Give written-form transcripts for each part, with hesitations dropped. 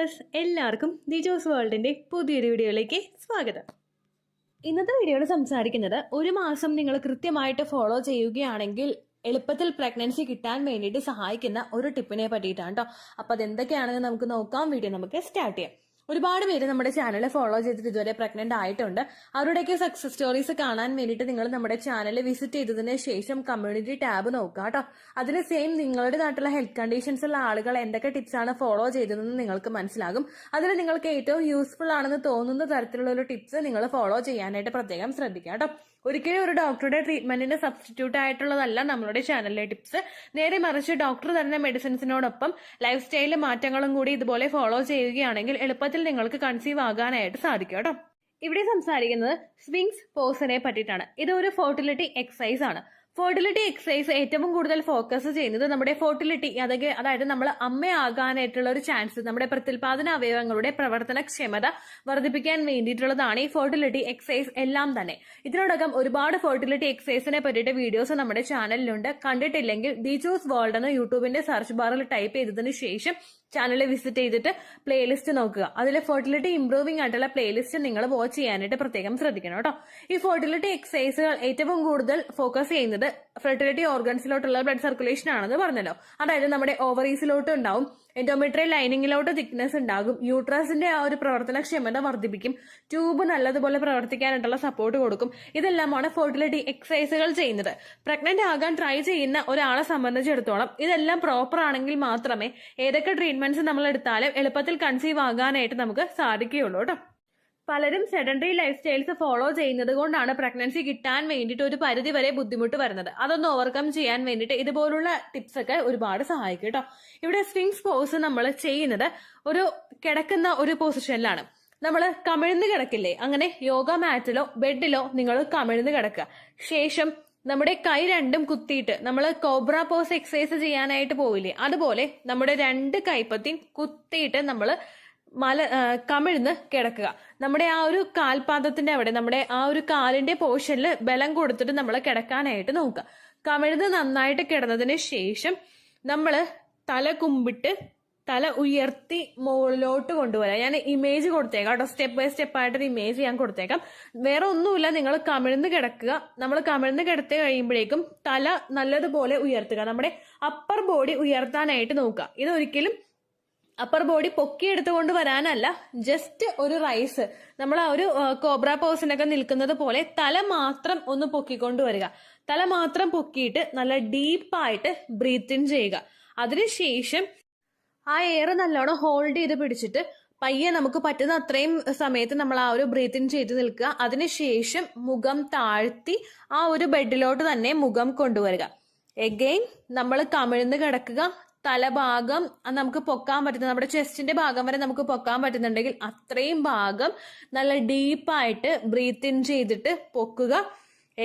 Viewers, എല്ലാവർക്കും ദിജോസ് വേൾഡിന്റെ പുതിയൊരു വീഡിയോയിലേക്ക് സ്വാഗതം. ഇന്നത്തെ വീഡിയോയിൽ സംസാരിക്കുന്നത് ഒരു മാസം നിങ്ങൾ കൃത്യമായിട്ട് ഫോളോ ചെയ്യുകയാണെങ്കിൽ എളുപ്പത്തിൽ പ്രഗ്നൻസി കിട്ടാൻ വേണ്ടിയിട്ട് സഹായിക്കുന്ന ഒരു ടിപ്പിനെ പറ്റിയിട്ടാണ് കേട്ടോ. അപ്പൊ അതെന്തൊക്കെയാണെന്ന് നമുക്ക് നോക്കാം. വീഡിയോ നമുക്ക് സ്റ്റാർട്ട് ചെയ്യാം. ഒരുപാട് പേര് നമ്മുടെ ചാനൽ ഫോളോ ചെയ്തിട്ട് ഇതുവരെ പ്രഗ്നന്റ് ആയിട്ടുണ്ട്. അവരുടെയൊക്കെ സക്സസ് സ്റ്റോറീസ് കാണാൻ വേണ്ടിയിട്ട് നിങ്ങൾ നമ്മുടെ ചാനൽ വിസിറ്റ് ചെയ്തതിന് ശേഷം കമ്മ്യൂണിറ്റി ടാബ് നോക്കുക കേട്ടോ. അതിന് സെയിം നിങ്ങളുടെ നാട്ടിലെ ഹെൽത്ത് കണ്ടീഷൻസ് ഉള്ള ആളുകൾ എന്തൊക്കെ ടിപ്സ് ആണ് ഫോളോ ചെയ്തതെന്ന് നിങ്ങൾക്ക് മനസ്സിലാകും. അതിൽ നിങ്ങൾക്ക് ഏറ്റവും യൂസ്ഫുൾ ആണെന്ന് തോന്നുന്ന തരത്തിലുള്ള ഒരു ടിപ്സ് നിങ്ങൾ ഫോളോ ചെയ്യാനായിട്ട് പ്രത്യേകം ശ്രദ്ധിക്കുക കേട്ടോ. ഒരിക്കലും ഒരു ഡോക്ടറുടെ ട്രീറ്റ്മെന്റിന് സബ്സ്റ്റിറ്റ്യൂട്ട് ആയിട്ടുള്ളതല്ല നമ്മളുടെ ചാനലിലെ ടിപ്സ്. നേരെ മറിച്ച് ഡോക്ടർ തരുന്ന മെഡിസിൻസിനോടൊപ്പം ലൈഫ് സ്റ്റൈലിലെ മാറ്റങ്ങളും കൂടി ഇതുപോലെ ഫോളോ ചെയ്യുകയാണെങ്കിൽ എളുപ്പത്തിൽ നിങ്ങൾക്ക് കൺസീവ് ആകാനായിട്ട് സാധിക്കും കേട്ടോ. ഇവിടെ സംസാരിക്കുന്നത് സ്വിങ്സ് പോസിനെ പറ്റിയിട്ടാണ്. ഇത് ഒരു ഫെർട്ടിലിറ്റി എക്സസൈസ് ആണ്. ഫെർട്ടിലിറ്റി എക്സസൈസ് ഏറ്റവും കൂടുതൽ ഫോക്കസ് ചെയ്യുന്നത് നമ്മുടെ ഫെർട്ടിലിറ്റി, അതായത് നമ്മൾ അമ്മയാകാനായിട്ടുള്ള ഒരു ചാൻസ്, നമ്മുടെ പ്രത്യുൽപാദന അവയവങ്ങളുടെ പ്രവർത്തനക്ഷമത വർദ്ധിപ്പിക്കാൻ വേണ്ടിയിട്ടുള്ളതാണ് ഈ ഫെർട്ടിലിറ്റി എക്സസൈസ് എല്ലാം തന്നെ. ഇതിനോടകം ഒരുപാട് ഫെർട്ടിലിറ്റി എക്സസൈസിനെ പറ്റിയിട്ട് വീഡിയോസ് നമ്മുടെ ചാനലിലുണ്ട്. കണ്ടിട്ടില്ലെങ്കിൽ ദിജോസ് വേൾഡ് എന്ന് യൂട്യൂബിന്റെ സെർച്ച് ബാറിൽ ടൈപ്പ് ചെയ്തതിന് ശേഷം ചാനൽ വിസിറ്റ് ചെയ്തിട്ട് പ്ലേലിസ്റ്റ് നോക്കുക. അതിൽ ഫെർട്ടിലിറ്റി ഇംപ്രൂവിംഗ് ആയിട്ടുള്ള പ്ലേലിസ്റ്റ് നിങ്ങൾ വാച്ച് ചെയ്യാനായിട്ട് പ്രത്യേകം ശ്രദ്ധിക്കണം കേട്ടോ. ഈ ഫെർട്ടിലിറ്റി എക്സസൈസുകൾ ഏറ്റവും കൂടുതൽ ഫോക്കസ് ചെയ്യുന്നത് ഫെർട്ടിലിറ്റി ഓർഗൻസിലോട്ടുള്ള ബ്ലഡ് സർക്കുലേഷൻ ആണെന്ന് പറഞ്ഞല്ലോ. അതായത് നമ്മുടെ ഓവറീസിലോട്ട് ഉണ്ടാവും, എൻഡോമെട്രിയൽ ലൈനിങ്ങിലോട്ട് തിക്നെസ് ഉണ്ടാകും, യൂട്രസിന്റെ ആ ഒരു പ്രവർത്തനക്ഷമത വർദ്ധിപ്പിക്കും, ട്യൂബ് നല്ലതുപോലെ പ്രവർത്തിക്കാനായിട്ടുള്ള സപ്പോർട്ട് കൊടുക്കും. ഇതെല്ലാമാണ് ഫെർട്ടിലിറ്റി എക്സസൈസുകൾ ചെയ്യുന്നത്. പ്രഗ്നന്റ് ആകാൻ ട്രൈ ചെയ്യുന്ന ഒരാളെ സംബന്ധിച്ചിടത്തോളം ഇതെല്ലാം പ്രോപ്പർ ആണെങ്കിൽ മാത്രമേ ഏതൊക്കെ ട്രീറ്റ്മെന്റ്സ് നമ്മൾ എടുത്താലും എളുപ്പത്തിൽ കൺസീവ് ആകാനായിട്ട് നമുക്ക് സാധിക്കുകയുള്ളൂ കേട്ടോ. പലരും സെഡൻഡറി ലൈഫ് സ്റ്റൈൽസ് ഫോളോ ചെയ്യുന്നത് കൊണ്ടാണ് പ്രഗ്നൻസി കിട്ടാൻ വേണ്ടിയിട്ട് ഒരു പരിധി വരെ ബുദ്ധിമുട്ട് വരുന്നത്. അതൊന്ന് ഓവർകം ചെയ്യാൻ വേണ്ടിയിട്ട് ഇതുപോലുള്ള ടിപ്സ് ഒക്കെ ഒരുപാട് സഹായിക്കും കേട്ടോ. ഇവിടെ സ്വിങ്സ് പോസ് നമ്മൾ ചെയ്യുന്നത് ഒരു കിടക്കുന്ന ഒരു പൊസിഷനിലാണ്. നമ്മൾ കമിഴ്ന്ന് കിടക്കില്ലേ, അങ്ങനെ യോഗ മാറ്റിലോ ബെഡിലോ നിങ്ങൾ കമിഴ്ന്ന് കിടക്കുക. ശേഷം നമ്മുടെ കൈ രണ്ടും കുത്തിയിട്ട് നമ്മൾ കോബ്ര പോസ് എക്സസൈസ് ചെയ്യാനായിട്ട് പോവില്ലേ, അതുപോലെ നമ്മുടെ രണ്ട് കൈപ്പത്തിയും കുത്തിയിട്ട് നമ്മൾ കമിഴ്ന്ന് കിടക്കുക. നമ്മുടെ ആ ഒരു കാൽപാദത്തിന്റെ അവിടെ, നമ്മുടെ ആ ഒരു കാലിന്റെ പോർഷനിൽ ബലം കൊടുത്തിട്ട് നമ്മൾ കിടക്കാനായിട്ട് നോക്കുക. കമിഴ്ന്ന് നന്നായിട്ട് കിടന്നതിന് ശേഷം നമ്മൾ തല കുമ്പിട്ട് തല ഉയർത്തി മുകളിലോട്ട് കൊണ്ടുവരാം. ഞാൻ ഇമേജ് കൊടുത്തേക്കാം കേട്ടോ, സ്റ്റെപ്പ് ബൈ സ്റ്റെപ്പ് ആയിട്ടൊരു ഇമേജ് ഞാൻ കൊടുത്തേക്കാം. വേറെ ഒന്നുമില്ല, നിങ്ങൾ കമിഴ്ന്ന് കിടക്കുക. നമ്മൾ കമിഴ്ന്ന് കിടത്തി കഴിയുമ്പോഴേക്കും തല നല്ലതുപോലെ ഉയർത്തുക. നമ്മുടെ അപ്പർ ബോഡി ഉയർത്താനായിട്ട് നോക്കുക. ഇതൊരിക്കലും അപ്പർ ബോഡി പൊക്കിയെടുത്തുകൊണ്ട് വരാനല്ല, ജസ്റ്റ് ഒരു റൈസ്, നമ്മൾ ആ ഒരു കോബ്ര പോസിനൊക്കെ നിൽക്കുന്നത് പോലെ തല മാത്രം ഒന്ന് പൊക്കിക്കൊണ്ട് വരിക. തല മാത്രം പൊക്കിയിട്ട് നല്ല ഡീപ്പായിട്ട് ബ്രീത്ത് ഇൻ ചെയ്യുക. അതിനുശേഷം ആ എയർ നല്ലോണം ഹോൾഡ് ചെയ്ത് പിടിച്ചിട്ട് പയ്യെ നമുക്ക് പറ്റുന്ന അത്രയും സമയത്ത് നമ്മൾ ആ ഒരു ബ്രീത്ത് ഇൻ ചെയ്ത് നിൽക്കുക. അതിനുശേഷം മുഖം താഴ്ത്തി ആ ഒരു ബെഡിലോട്ട് തന്നെ മുഖം കൊണ്ടുവരിക. എഗെയിൻ നമ്മൾ കമിഴ്ന്ന് കിടക്കുക. തലഭാഗം നമുക്ക് പൊക്കാൻ പറ്റുന്ന, നമ്മുടെ ചെസ്റ്റിന്റെ ഭാഗം വരെ നമുക്ക് പൊക്കാൻ പറ്റുന്നുണ്ടെങ്കിൽ അത്രയും ഭാഗം നല്ല ഡീപ്പായിട്ട് ബ്രീത്ത് ഇൻ ചെയ്തിട്ട് പൊക്കുക.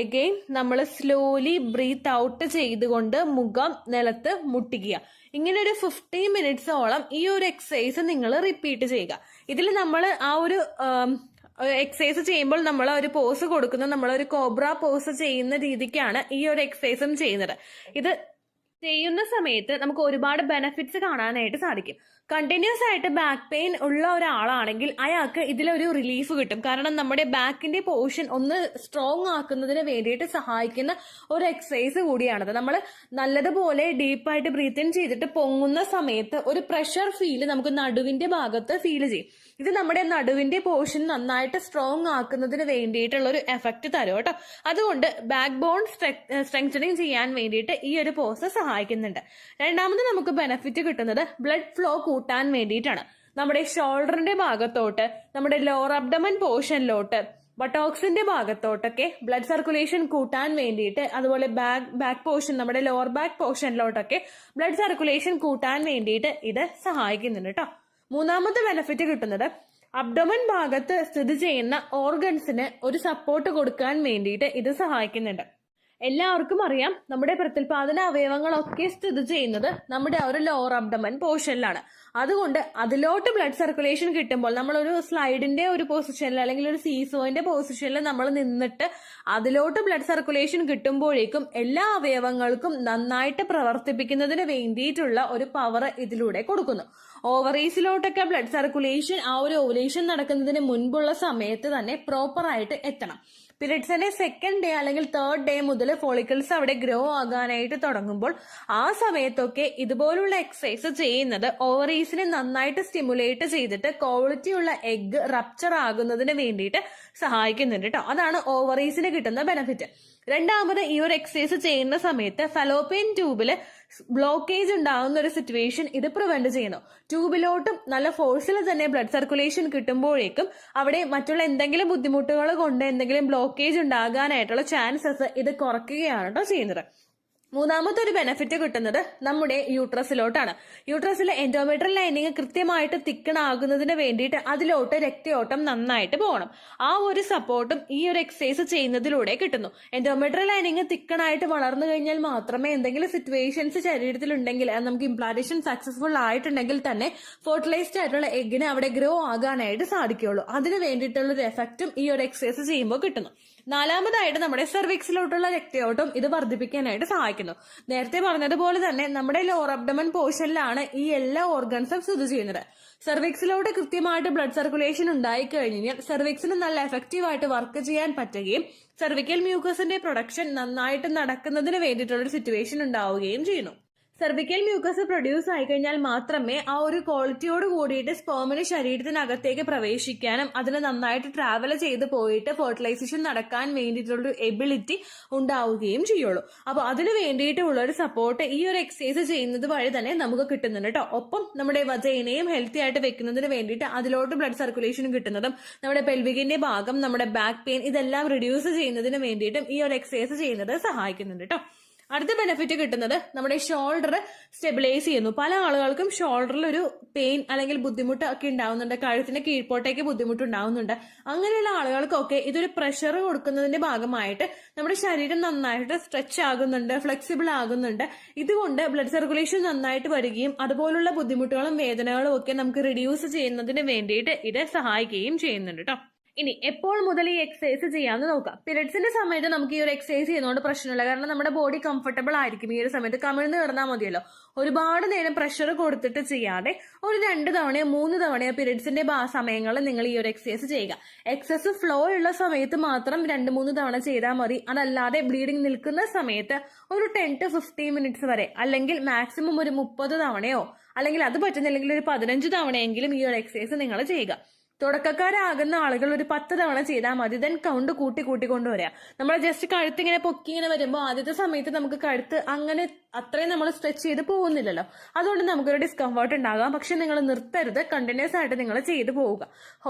എഗെയിൻ നമ്മൾ സ്ലോലി ബ്രീത്ത് ഔട്ട് ചെയ്തുകൊണ്ട് മുഖം നിലത്ത് മുട്ടിക്കുക. ഇങ്ങനെ ഒരു 15 മിനിറ്റ്സോളം ഈ ഒരു എക്സസൈസ് നിങ്ങൾ റിപ്പീറ്റ് ചെയ്യുക. ഇതിൽ നമ്മൾ ആ ഒരു എക്സസൈസ് ചെയ്യുമ്പോൾ നമ്മൾ ഒരു പോസ് കൊടുക്കുന്നത്, നമ്മളൊരു കോബ്ര പോസ് ചെയ്യുന്ന രീതിക്കാണ് ഈ ഒരു എക്സസൈസും ചെയ്യുന്നത്. ഇത് ചെയ്യുന്ന സമയത്ത് നമുക്ക് ഒരുപാട് ബെനിഫിറ്റ്സ് കാണാനായിട്ട് സാധിക്കും. കണ്ടിന്യൂസ് ആയിട്ട് ബാക്ക് പെയിൻ ഉള്ള ഒരാളാണെങ്കിൽ അയാൾക്ക് ഇതിലൊരു റിലീഫ് കിട്ടും. കാരണം നമ്മുടെ ബാക്കിന്റെ പോർഷൻ ഒന്ന് സ്ട്രോങ് ആക്കുന്നതിന് വേണ്ടിയിട്ട് സഹായിക്കുന്ന ഒരു എക്സസൈസ് കൂടിയാണത്. നമ്മൾ നല്ലതുപോലെ ഡീപ്പായിട്ട് ബ്രീത്ത് ഇൻ ചെയ്തിട്ട് പൊങ്ങുന്ന സമയത്ത് ഒരു പ്രഷർ ഫീൽ നമുക്ക് നടുവിന്റെ ഭാഗത്ത് ഫീൽ ചെയ്യും. ഇത് നമ്മുടെ നടുവിന്റെ പോർഷൻ നന്നായിട്ട് സ്ട്രോങ് ആക്കുന്നതിന് വേണ്ടിയിട്ടുള്ള ഒരു എഫക്റ്റ് തരും കേട്ടോ. അതുകൊണ്ട് ബാക്ക് ബോൺ സ്ട്രെങ്തനിങ് ചെയ്യാൻ വേണ്ടിയിട്ട് ഈ ഒരു പോസ് സഹായിക്കുന്നുണ്ട്. രണ്ടാമത് നമുക്ക് ബെനിഫിറ്റ് കിട്ടുന്നത് ബ്ലഡ് ഫ്ലോ കൂട്ടാൻ വേണ്ടിയിട്ടാണ്. നമ്മുടെ ഷോൾഡറിന്റെ ഭാഗത്തോട്ട്, നമ്മുടെ ലോവർ അബ്ഡമൻ പോർഷനിലോട്ട്, ബട്ടോക്സിന്റെ ഭാഗത്തോട്ടൊക്കെ ബ്ലഡ് സർക്കുലേഷൻ കൂട്ടാൻ വേണ്ടിയിട്ട്, അതുപോലെ ബാക്ക് പോർഷൻ, നമ്മുടെ ലോവർ ബാക്ക് പോർഷനിലോട്ടൊക്കെ ബ്ലഡ് സർക്കുലേഷൻ കൂട്ടാൻ വേണ്ടിയിട്ട് ഇത് സഹായിക്കുന്നുണ്ട് കേട്ടോ. മൂന്നാമത്തെ ബെനിഫിറ്റ് കിട്ടുന്നത് അബ്ഡോമൻ ഭാഗത്ത് സ്ഥിതി ചെയ്യുന്ന ഓർഗൻസിന് ഒരു സപ്പോർട്ട് കൊടുക്കാൻ വേണ്ടിയിട്ട് ഇത് സഹായിക്കുന്നുണ്ട്. എല്ലാവർക്കും അറിയാം, നമ്മുടെ പ്രത്യുൽപാദന അവയവങ്ങളൊക്കെ സ്ഥിതി ചെയ്യുന്നത് നമ്മുടെ ആ ഒരു ലോവർ അബ്ഡമൻ പോർഷനിലാണ്. അതുകൊണ്ട് അതിലോട്ട് ബ്ലഡ് സർക്കുലേഷൻ കിട്ടുമ്പോൾ നമ്മളൊരു സ്ലൈഡിന്റെ ഒരു പൊസിഷനിൽ അല്ലെങ്കിൽ ഒരു സീസോയിന്റെ പൊസിഷനിൽ നമ്മൾ നിന്നിട്ട് അതിലോട്ട് ബ്ലഡ് സർക്കുലേഷൻ കിട്ടുമ്പോഴേക്കും എല്ലാ അവയവങ്ങൾക്കും നന്നായിട്ട് പ്രവർത്തിപ്പിക്കുന്നതിന് വേണ്ടിയിട്ടുള്ള ഒരു പവർ ഇതിലൂടെ കൊടുക്കുന്നു. ഓവറീസിലോട്ടൊക്കെ ബ്ലഡ് സർക്കുലേഷൻ ആ ഒരു ഓവുലേഷൻ നടക്കുന്നതിന് മുൻപുള്ള സമയത്ത് തന്നെ പ്രോപ്പർ ആയിട്ട് എത്തണം. പീരിയഡ്സിന്റെ സെക്കൻഡ് ഡേ അല്ലെങ്കിൽ തേർഡ് ഡേ മുതൽ ഫോളിക്കിൾസ് അവിടെ ഗ്രോ ആകാനായിട്ട് തുടങ്ങുമ്പോൾ ആ സമയത്തൊക്കെ ഇതുപോലുള്ള എക്സസൈസ് ചെയ്യുന്നത് ഓവറീസിനെ നന്നായിട്ട് സ്റ്റിമുലേറ്റ് ചെയ്തിട്ട് ക്വാളിറ്റിയുള്ള എഗ് റപ്ചർ ആകുന്നതിന് വേണ്ടിയിട്ട് സഹായിക്കുന്നുണ്ട് കേട്ടോ. അതാണ് ഓവറീസിന് കിട്ടുന്ന ബെനിഫിറ്റ്. രണ്ടാമത്, ഈ ഒരു എക്സസൈസ് ചെയ്യുന്ന സമയത്ത് ഫലോപ്പിയൻ ട്യൂബില് ബ്ലോക്കേജ് ഉണ്ടാകുന്ന ഒരു സിറ്റുവേഷൻ ഇത് പ്രിവെന്റ് ചെയ്യുന്നു. ട്യൂബിലോട്ടും നല്ല ഫോഴ്സിൽ തന്നെ ബ്ലഡ് സർക്കുലേഷൻ കിട്ടുമ്പോഴേക്കും അവിടെ മറ്റുള്ള എന്തെങ്കിലും ബുദ്ധിമുട്ടുകൾ കൊണ്ട് എന്തെങ്കിലും ബ്ലോക്കേജ് ഉണ്ടാകാനായിട്ടുള്ള ചാൻസസ് ഇത് കുറയ്ക്കുകയാണ് കേട്ടോ ചെയ്യുന്നത്. മൂന്നാമത്തെ ഒരു ബെനിഫിറ്റ് കിട്ടുന്നത് നമ്മുടെ യൂട്രസിലോട്ടാണ്. യൂട്രസിലെ എൻഡോമെട്രിയൽ ലൈനിങ് കൃത്യമായിട്ട് തിക്കണാകുന്നതിന് വേണ്ടിയിട്ട് അതിലോട്ട് രക്തയോട്ടം നന്നായിട്ട് പോകണം. ആ ഒരു സപ്പോർട്ടും ഈ ഒരു എക്സസൈസ് ചെയ്യുന്നതിലൂടെ കിട്ടുന്നു. എൻഡോമെട്രിയൽ ലൈനിങ് തിക്കണായിട്ട് വളർന്നു കഴിഞ്ഞാൽ മാത്രമേ എന്തെങ്കിലും സിറ്റുവേഷൻസ് ശരീരത്തിൽ ഉണ്ടെങ്കിൽ നമുക്ക് ഇംപ്ലാന്റേഷൻ സക്സസ്ഫുൾ ആയിട്ടുണ്ടെങ്കിൽ തന്നെ ഫെർട്ടിലൈസ്ഡ് ആയിട്ടുള്ള എഗ്ഗിന് അവിടെ ഗ്രോ ആകാനായിട്ട് സാധിക്കുകയുള്ളൂ. അതിന് വേണ്ടിയിട്ടുള്ള ഒരു എഫക്റ്റും ഈ ഒരു എക്സസൈസ് ചെയ്യുമ്പോൾ കിട്ടുന്നു. നാലാമതായിട്ട് നമ്മുടെ സെർവിക്സിലോട്ടുള്ള രക്തയോട്ടം ഇത് വർദ്ധിപ്പിക്കാനായിട്ട് സഹായിക്കുന്നു. നേരത്തെ പറഞ്ഞതുപോലെ തന്നെ നമ്മുടെ ലോവർ അബ്ഡമൻ പോർഷനിലാണ് ഈ എല്ലാ ഓർഗൻസും സ്ഥിതി ചെയ്യുന്നത്. സെർവിക്സിലോട്ട് കൃത്യമായിട്ട് ബ്ലഡ് സർക്കുലേഷൻ ഉണ്ടായി കഴിഞ്ഞാൽ സെർവിക്സിന് നല്ല എഫക്റ്റീവായിട്ട് വർക്ക് ചെയ്യാൻ പറ്റുകയും സെർവിക്കൽ മ്യൂക്കസിന്റെ പ്രൊഡക്ഷൻ നന്നായിട്ട് നടക്കുന്നതിന് വേണ്ടിയിട്ടുള്ള ഒരു സിറ്റുവേഷൻ ഉണ്ടാവുകയും ചെയ്യുന്നു. സെർവിക്കൽ മ്യൂക്കസ് പ്രൊഡ്യൂസ് ആയി കഴിഞ്ഞാൽ മാത്രമേ ആ ഒരു ക്വാളിറ്റിയോട് കൂടിയിട്ട് സ്പേമിന് ശരീരത്തിനകത്തേക്ക് പ്രവേശിക്കാനും അതിന് നന്നായിട്ട് ട്രാവൽ ചെയ്ത് പോയിട്ട് ഫെർട്ടിലൈസേഷൻ നടക്കാൻ വേണ്ടിയിട്ടുള്ള എബിലിറ്റി ഉണ്ടാവുകയും ചെയ്യുള്ളൂ. അപ്പൊ അതിന് വേണ്ടിയിട്ടുള്ള ഒരു സപ്പോർട്ട് ഈ ഒരു എക്സസൈസ് ചെയ്യുന്നത് വഴി തന്നെ നമുക്ക് കിട്ടുന്നുണ്ട് കേട്ടോ. ഒപ്പം നമ്മുടെ വജൈനയും ഹെൽത്തി ആയിട്ട് വെക്കുന്നതിന് വേണ്ടിയിട്ട് അതിലോട്ട് ബ്ലഡ് സർക്കുലേഷൻ കിട്ടുന്നതും നമ്മുടെ പെൽവിക്കിന്റെ ഭാഗം, നമ്മുടെ ബാക്ക് പെയിൻ ഇതെല്ലാം റിഡ്യൂസ് ചെയ്യുന്നതിന് വേണ്ടിയിട്ടും ഈ ഒരു എക്സസൈസ് ചെയ്യുന്നത് സഹായിക്കുന്നുണ്ട് കേട്ടോ. അടുത്ത ബെനിഫിറ്റ് കിട്ടുന്നത് നമ്മുടെ ഷോൾഡർ സ്റ്റെബിലൈസ് ചെയ്യുന്നു. പല ആളുകൾക്കും ഷോൾഡറിൽ ഒരു പെയിൻ അല്ലെങ്കിൽ ബുദ്ധിമുട്ട് ഒക്കെ ഉണ്ടാവുന്നുണ്ട്, കഴുത്തിന്റെ കീഴ്പോട്ടേക്ക് ബുദ്ധിമുട്ട് ഉണ്ടാവുന്നുണ്ട്. അങ്ങനെയുള്ള ആളുകൾക്കൊക്കെ ഇതൊരു പ്രഷർ കൊടുക്കുന്നതിന്റെ ഭാഗമായിട്ട് നമ്മുടെ ശരീരം നന്നായിട്ട് സ്ട്രെച്ച് ആകുന്നുണ്ട്, ഫ്ലെക്സിബിൾ ആകുന്നുണ്ട്. ഇതുകൊണ്ട് ബ്ലഡ് സർക്കുലേഷൻ നന്നായിട്ട് വരികയും അതുപോലുള്ള ബുദ്ധിമുട്ടുകളും വേദനകളും ഒക്കെ നമുക്ക് റിഡ്യൂസ് ചെയ്യുന്നതിന് വേണ്ടിയിട്ട് ഇത് സഹായിക്കുകയും ചെയ്യുന്നുണ്ട് കേട്ടോ. ഇനി എപ്പോൾ മുതൽ ഈ എക്സസൈസ് ചെയ്യാമെന്ന് നോക്കാം. പീരിയഡ്സിന്റെ സമയത്ത് നമുക്ക് ഈ ഒരു എക്സസൈസ് ചെയ്യുന്നതുകൊണ്ട് പ്രശ്നമില്ല. കാരണം നമ്മുടെ ബോഡി കംഫർട്ടബിൾ ആയിരിക്കും. ഈ ഒരു സമയത്ത് കമിഴ്ന്ന് കിടന്നാൽ മതിയല്ലോ. ഒരുപാട് നേരം പ്രഷർ കൊടുത്തിട്ട് ചെയ്യാതെ ഒരു 2 തവണയോ 3 തവണയോ പീരിയഡ്സിന്റെ സമയങ്ങളിൽ നിങ്ങൾ ഈ ഒരു എക്സസൈസ് ചെയ്യുക. എക്സസ് ഫ്ലോ ഉള്ള സമയത്ത് മാത്രം 2-3 തവണ ചെയ്താൽ മതി. അതല്ലാതെ ബ്ലീഡിങ് നിൽക്കുന്ന സമയത്ത് ഒരു 10 to 15 മിനിറ്റ്സ് വരെ, അല്ലെങ്കിൽ മാക്സിമം ഒരു 30 തവണയോ അല്ലെങ്കിൽ അത് പറ്റുന്നില്ലെങ്കിൽ ഒരു 15 തവണയെങ്കിലും ഈ ഒരു എക്സസൈസ് നിങ്ങൾ ചെയ്യുക. തുടക്കക്കാരാകുന്ന ആളുകൾ ഒരു 10 തവണ ചെയ്താൽ മതി. ദെൻ കൗണ്ട് കൂട്ടി കൊണ്ടുവരിക. നമ്മൾ ജസ്റ്റ് കഴുത്ത് ഇങ്ങനെ പൊക്കി ഇങ്ങനെ വരുമ്പോൾ ആദ്യത്തെ സമയത്ത് നമുക്ക് കഴുത്ത് അങ്ങനെ അത്രയും നമ്മൾ സ്ട്രെച്ച് ചെയ്ത് പോകുന്നില്ലല്ലോ. അതുകൊണ്ട് നമുക്കൊരു ഡിസ്കംഫർട്ട് ഉണ്ടാകാം. പക്ഷെ നിങ്ങൾ നിർത്തരുത്, കണ്ടിന്യൂസ് ആയിട്ട് നിങ്ങൾ ചെയ്തു പോവുക.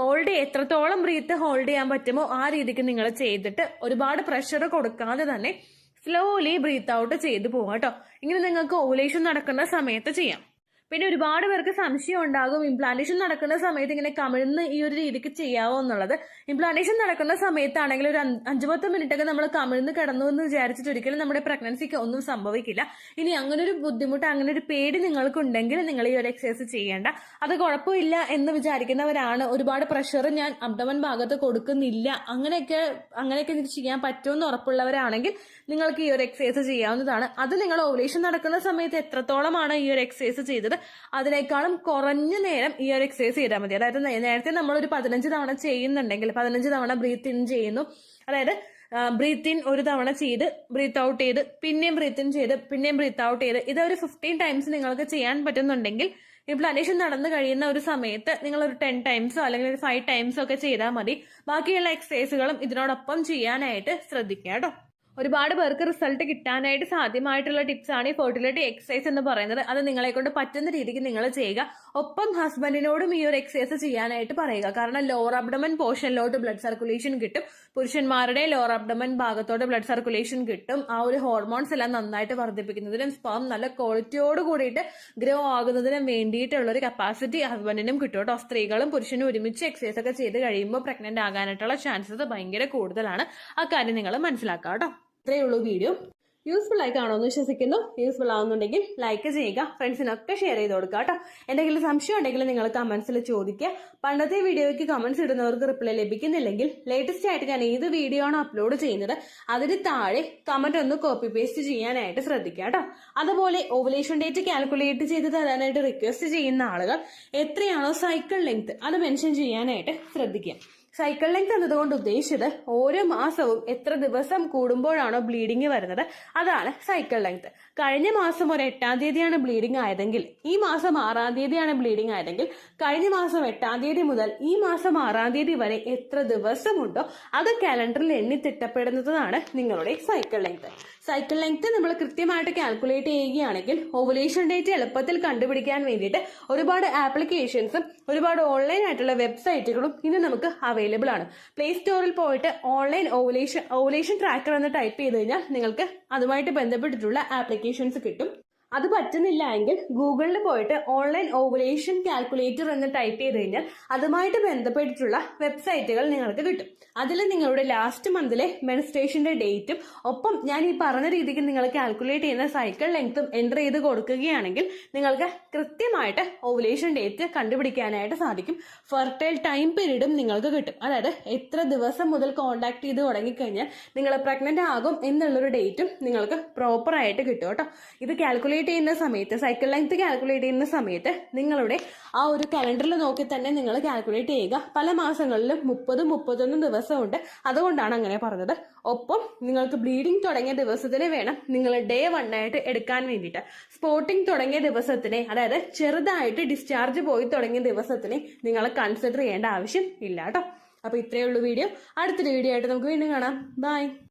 എത്രത്തോളം ബ്രീത്ത് ഹോൾഡ് ചെയ്യാൻ പറ്റുമോ ആ രീതിക്ക് നിങ്ങൾ ചെയ്തിട്ട് ഒരുപാട് പ്രഷർ കൊടുക്കാതെ തന്നെ സ്ലോലി ബ്രീത്ത് ഔട്ട് ചെയ്തു പോവുക കേട്ടോ. ഇങ്ങനെ നിങ്ങൾക്ക് ഓവുലേഷൻ നടക്കുന്ന സമയത്ത് ചെയ്യാം. പിന്നെ ഒരുപാട് പേർക്ക് സംശയം ഉണ്ടാകും, ഇംപ്ലാന്റേഷൻ നടക്കുന്ന സമയത്ത് ഇങ്ങനെ കമിഴ്ന്ന് ഈ ഒരു രീതിക്ക് ചെയ്യാവോ എന്നുള്ളത്. ഇംപ്ലാന്റേഷൻ നടക്കുന്ന സമയത്താണെങ്കിൽ ഒരു 5-10 മിനിറ്റ് ഒക്കെ നമ്മൾ കമിഴ്ന്ന് കിടന്നു എന്ന് വിചാരിച്ചിട്ട് ഒരിക്കലും നമ്മുടെ പ്രഗ്നൻസിക്ക് ഒന്നും സംഭവിക്കില്ല. ഇനി അങ്ങനെ ഒരു ബുദ്ധിമുട്ട്, അങ്ങനെ ഒരു പേടി നിങ്ങൾക്ക് ഉണ്ടെങ്കിൽ നിങ്ങൾ ഈ ഒരു എക്സസൈസ് ചെയ്യേണ്ട. അത് കുഴപ്പമില്ല എന്ന് വിചാരിക്കുന്നവരാണ്, ഒരുപാട് പ്രഷർ ഞാൻ അബ്ഡമൻ ഭാഗത്ത് കൊടുക്കുന്നില്ല, അങ്ങനെയൊക്കെ എനിക്ക് ചെയ്യാൻ പറ്റുമെന്ന് ഉറപ്പുള്ളവരാണെങ്കിൽ നിങ്ങൾക്ക് ഈ ഒരു എക്സസൈസ് ചെയ്യാവുന്നതാണ്. അത് നിങ്ങൾ ഓവുലേഷൻ നടക്കുന്ന സമയത്ത് എത്രത്തോളമാണ് ഈ ഒരു എക്സസൈസ് ചെയ്തത് അതിനേക്കാളും കുറഞ്ഞ നേരം ഈ ഒരു എക്സസൈസ് ചെയ്താൽ മതി. അതായത് നേരത്തെ നമ്മൾ ഒരു 15 തവണ ചെയ്യുന്നുണ്ടെങ്കിൽ 15 തവണ ബ്രീത്ത് ഇൻ ചെയ്യുന്നു. അതായത് ബ്രീത്ത് ഇൻ ഒരു തവണ ചെയ്ത് ബ്രീത്ത് ഔട്ട് ചെയ്ത് പിന്നെയും ബ്രീത്ത് ഇൻ ചെയ്ത് പിന്നെയും ബ്രീത്ത് ഔട്ട് ചെയ്ത് ഇതൊരു 15 ടൈംസ് നിങ്ങൾക്ക് ചെയ്യാൻ പറ്റുന്നുണ്ടെങ്കിൽ ഇംപ്ലാന്റേഷൻ നടന്നു കഴിയുന്ന ഒരു സമയത്ത് നിങ്ങൾ ഒരു 10 ടൈംസോ അല്ലെങ്കിൽ ഒരു 5 ടൈംസോ ഒക്കെ ചെയ്താൽ മതി. ബാക്കിയുള്ള എക്സസൈസുകളും ഇതിനോടൊപ്പം ചെയ്യാനായിട്ട് ശ്രദ്ധിക്കുക കേട്ടോ. ഒരുപാട് പേർക്ക് റിസൾട്ട് കിട്ടാനായിട്ട് സാധ്യമായിട്ടുള്ള ടിപ്സ് ആണ് ഈ ഫെർട്ടിലിറ്റി എക്സസൈസ് എന്ന് പറയുന്നത്. അത് നിങ്ങളെ കൊണ്ട് പറ്റുന്ന രീതിക്ക് നിങ്ങൾ ചെയ്യുക. ഒപ്പം ഹസ്ബൻഡിനോടും ഈ ഒരു എക്സസൈസ് ചെയ്യാനായിട്ട് പറയുക. കാരണം ലോവർ അബ്ഡമൻ പോർഷനിലോട്ട് ബ്ലഡ് സർക്കുലേഷൻ കിട്ടും. പുരുഷന്മാരുടെ ലോവർ അബ്ഡമൻ ഭാഗത്തോട്ട് ബ്ലഡ് സർക്കുലേഷൻ കിട്ടും. ആ ഒരു ഹോർമോൺസ് എല്ലാം നന്നായിട്ട് വർദ്ധിപ്പിക്കുന്നതിനും സ്പേം നല്ല ക്വാളിറ്റിയോട് കൂടിയിട്ട് ഗ്രോ ആകുന്നതിനും വേണ്ടിയിട്ടുള്ള ഒരു കപ്പാസിറ്റി ഹസ്ബൻഡിനും കിട്ടും കേട്ടോ. സ്ത്രീകളും പുരുഷനും ഒരുമിച്ച് എക്സസൈസ് ഒക്കെ ചെയ്ത് കഴിയുമ്പോൾ പ്രഗ്നന്റ് ആകാനായിട്ടുള്ള ചാൻസസ് ഭയങ്കര കൂടുതലാണ്. ആ കാര്യം നിങ്ങൾ മനസ്സിലാക്കാം കേട്ടോ. ഇത്രയേ ഉള്ളൂ വീഡിയോ. യൂസ്ഫുൾ ആയി കാണുമെന്ന് വിശ്വസിക്കുന്നു. യൂസ്ഫുൾ ആവുന്നുണ്ടെങ്കിൽ ലൈക്ക് ചെയ്യുക, ഫ്രണ്ട്സിനൊക്കെ ഷെയർ ചെയ്ത് കൊടുക്കുക കേട്ടോ. എന്തെങ്കിലും സംശയം ഉണ്ടെങ്കിൽ നിങ്ങൾ കമന്റ്സിൽ ചോദിക്കുക. പണ്ടത്തെ വീഡിയോയ്ക്ക് കമന്റ്സ് ഇടുന്നവർക്ക് റിപ്ലൈ ലഭിക്കുന്നില്ലെങ്കിൽ ലേറ്റസ്റ്റ് ആയിട്ട് ഞാൻ ഏത് വീഡിയോ ആണോ അപ്ലോഡ് ചെയ്യുന്നത് അതിന് താഴെ കമന്റ് ഒന്ന് കോപ്പി പേസ്റ്റ് ചെയ്യാനായിട്ട് ശ്രദ്ധിക്കുക കേട്ടോ. അതുപോലെ ഓവുലേഷൻ ഡേറ്റ് കാൽക്കുലേറ്റ് ചെയ്ത് തരാനായിട്ട് റിക്വസ്റ്റ് ചെയ്യുന്ന ആളുകൾ എത്രയാണോ സൈക്കിൾ ലെങ്ത് അത് മെൻഷൻ ചെയ്യാനായിട്ട് ശ്രദ്ധിക്കുക. സൈക്കിൾ ലെങ്ത് എന്നതുകൊണ്ട് ഉദ്ദേശിച്ചത് ഓരോ മാസവും എത്ര ദിവസം കൂടുമ്പോഴാണോ ബ്ലീഡിങ് വരുന്നത് അതാണ് സൈക്കിൾ ലെങ്ത്. കഴിഞ്ഞ മാസം ഒരു 8-ാം തീയതിയാണ് ബ്ലീഡിങ് ആയതെങ്കിൽ ഈ മാസം 6-ാം തീയതിയാണ് ബ്ലീഡിങ് ആയതെങ്കിൽ കഴിഞ്ഞ മാസം 8-ാം തീയതി മുതൽ ഈ മാസം 6-ാം തീയതി വരെ എത്ര ദിവസമുണ്ടോ അത് കാലണ്ടറിൽ എണ്ണി തിട്ടപ്പെടുന്നതാണ് നിങ്ങളുടെ സൈക്കിൾ ലെങ്ത്. സൈക്കിൾ ലെങ്ത് നമ്മൾ കൃത്യമായിട്ട് കാൽക്കുലേറ്റ് ചെയ്യുകയാണെങ്കിൽ ഓവുലേഷൻ ഡേറ്റ് എളുപ്പത്തിൽ കണ്ടുപിടിക്കാൻ വേണ്ടിയിട്ട് ഒരുപാട് ആപ്ലിക്കേഷൻസും ഒരുപാട് ഓൺലൈൻ ആയിട്ടുള്ള വെബ്സൈറ്റുകളും ഇന്ന് നമുക്ക് അവൈലബിൾ ആണ്. പ്ലേ സ്റ്റോറിൽ പോയിട്ട് ഓൺലൈൻ ഓവുലേഷൻ ട്രാക്കർ എന്ന് ടൈപ്പ് ചെയ്ത് കഴിഞ്ഞാൽ നിങ്ങൾക്ക് അതുമായിട്ട് ബന്ധപ്പെട്ടിട്ടുള്ള ആപ്ലിക്കേഷൻസ് കിട്ടും. അത് പറ്റുന്നില്ല എങ്കിൽ ഗൂഗിളിൽ പോയിട്ട് ഓൺലൈൻ ഓവുലേഷൻ കാൽക്കുലേറ്റർ എന്ന് ടൈപ്പ് ചെയ്ത് കഴിഞ്ഞാൽ അതുമായിട്ട് ബന്ധപ്പെട്ടിട്ടുള്ള വെബ്സൈറ്റുകൾ നിങ്ങൾക്ക് കിട്ടും. അതിൽ നിങ്ങളുടെ ലാസ്റ്റ് മന്തിലെ മെൻസ്ട്രേഷന്റെ ഡേറ്റും ഒപ്പം ഞാൻ ഈ പറഞ്ഞ രീതിക്ക് നിങ്ങൾ കാൽക്കുലേറ്റ് ചെയ്യുന്ന സൈക്കിൾ ലെങ്ത്തും എൻ്റർ ചെയ്ത് കൊടുക്കുകയാണെങ്കിൽ നിങ്ങൾക്ക് കൃത്യമായിട്ട് ഓവുലേഷൻ ഡേറ്റ് കണ്ടുപിടിക്കാനായിട്ട് സാധിക്കും. ഫെർട്ടൈൽ ടൈം പീരീഡും നിങ്ങൾക്ക് കിട്ടും. അതായത് എത്ര ദിവസം മുതൽ കോണ്ടാക്ട് ചെയ്ത് തുടങ്ങിക്കഴിഞ്ഞാൽ നിങ്ങൾ പ്രഗ്നന്റ് ആകും എന്നുള്ളൊരു ഡേറ്റും നിങ്ങൾക്ക് പ്രോപ്പറായിട്ട് കിട്ടും കേട്ടോ. ഇത് കാൽക്കുലേറ്റ് ചെയ്യുന്ന സമയത്ത് സൈക്കിൾ ലെങ്ത് കാൽക്കുലേറ്റ് ചെയ്യുന്ന സമയത്ത് നിങ്ങളുടെ ആ ഒരു കലണ്ടറിൽ നോക്കി തന്നെ നിങ്ങൾ കാൽക്കുലേറ്റ് ചെയ്യുക. പല മാസങ്ങളിലും 30-31 ദിവസമുണ്ട്, അതുകൊണ്ടാണ് അങ്ങനെ പറഞ്ഞത്. ഒപ്പം നിങ്ങൾക്ക് ബ്ലീഡിങ് തുടങ്ങിയ ദിവസത്തിന് വേണം നിങ്ങൾ ഡേ 1 ആയിട്ട് എടുക്കാൻ വേണ്ടിയിട്ട്. സ്പോട്ടിങ് തുടങ്ങിയ ദിവസത്തിനെ, അതായത് ചെറുതായിട്ട് ഡിസ്ചാർജ് പോയി തുടങ്ങിയ ദിവസത്തിനെ നിങ്ങൾ കൺസിഡർ ചെയ്യേണ്ട ആവശ്യം ഇല്ല കേട്ടോ. അപ്പൊ ഇത്രയേ ഉള്ളൂ വീഡിയോ. അടുത്തൊരു വീഡിയോ ആയിട്ട് നമുക്ക് വീണ്ടും കാണാം. ബൈ.